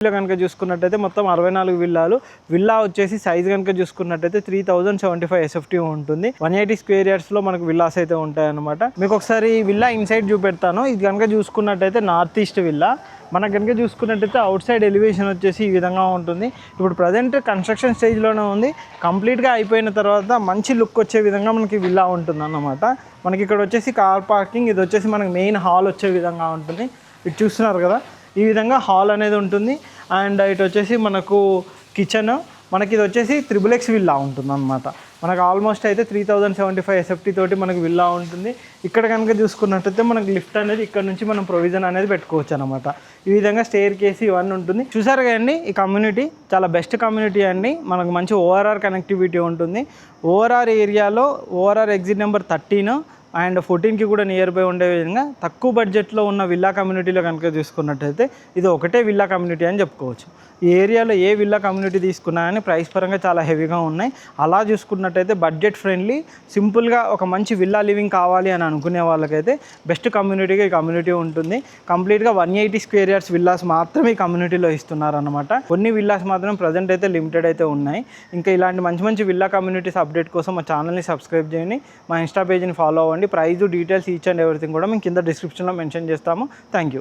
కనుక చూసుకున్నట్టయితే మొత్తం 64 విల్లాలు. విల్లా వచ్చేసి సైజ్ కనుక చూసుకున్నట్టయితే 3075 SFT ఉంటుంది. 180 స్క్వేర్ యార్డ్స్లో మనకు విల్లాస్ అయితే ఉంటాయన్నమాట. మీకు ఒకసారి విల్లా ఇన్సైడ్ చూపెడతాను. ఇది కనుక చూసుకున్నట్టయితే నార్త్ ఈస్ట్ విల్లా. మనకు కనుక చూసుకున్నట్టయితే అవుట్ సైడ్ ఎలివేషన్ వచ్చేసి ఈ విధంగా ఉంటుంది. ఇప్పుడు ప్రజెంట్ కన్స్ట్రక్షన్ స్టేజ్లోనే ఉంది. కంప్లీట్గా అయిపోయిన తర్వాత మంచి లుక్ వచ్చే విధంగా మనకి విల్లా ఉంటుంది అన్నమాట. మనకి ఇక్కడ వచ్చేసి కార్ పార్కింగ్, ఇది వచ్చేసి మనకి మెయిన్ హాల్ వచ్చే విధంగా ఉంటుంది. ఇది చూస్తున్నారు కదా, ఈ విధంగా హాల్ అనేది ఉంటుంది. అండ్ ఇటు వచ్చేసి మనకు కిచెన్, మనకి ఇది వచ్చేసి XXX విల్లా ఉంటుంది అనమాట. మనకు ఆల్మోస్ట్ అయితే 3075 SFT తోటి మనకు విల్లా ఉంటుంది. ఇక్కడ కనుక చూసుకున్నట్టయితే మనకు లిఫ్ట్ అనేది ఇక్కడ నుంచి మనం ప్రొవిజన్ అనేది పెట్టుకోవచ్చు అనమాట. ఈ విధంగా స్టేర్ కేసి ఇవన్నీ ఉంటుంది. చూసారు కదండి, ఈ కమ్యూనిటీ చాలా బెస్ట్ కమ్యూనిటీ అండి. మనకు మంచి ORR కనెక్టివిటీ ఉంటుంది. ORR ఏరియాలో ORR ఎగ్జిట్ నెంబర్ 13 అండ్ 14కి కూడా నియర్ బై ఉండే విధంగా తక్కువ బడ్జెట్లో ఉన్న విల్లా కమ్యూనిటీలో కనుక చూసుకున్నట్టయితే ఇది ఒకటే విల్లా కమ్యూనిటీ అని చెప్పుకోవచ్చు. ఈ ఏరియాలో ఏ విల్లా కమ్యూనిటీ తీసుకున్నా కానీ ప్రైస్ పరంగా చాలా హెవీగా ఉన్నాయి. అలా చూసుకున్నట్టయితే బడ్జెట్ ఫ్రెండ్లీ, సింపుల్గా ఒక మంచి విల్లా లివింగ్ కావాలి అని అనుకునే వాళ్ళకైతే బెస్ట్ కమ్యూనిటీగా ఈ కమ్యూనిటీ ఉంటుంది. కంప్లీట్గా 180 స్క్వేర్ యార్డ్స్ విల్లాస్ మాత్రమే ఈ కమ్యూనిటీలో ఇస్తున్నారన్నమాట. కొన్ని విల్లాస్ మాత్రం ప్రజెంట్ అయితే లిమిటెడ్ అయితే ఉన్నాయి. ఇంకా ఇలాంటి మంచి మంచి విల్లా కమ్యూనిటీస్ అప్డేట్ కోసం మా ఛానల్ని సబ్స్క్రైబ్ చేయండి, మా ఇన్స్టా పేజ్ని ఫాలో అవ్వండి. Price, details, each and everything కూడా మేము కింద డిస్క్రిప్షన్లో మెన్షన్ చేస్తాము. Thank you.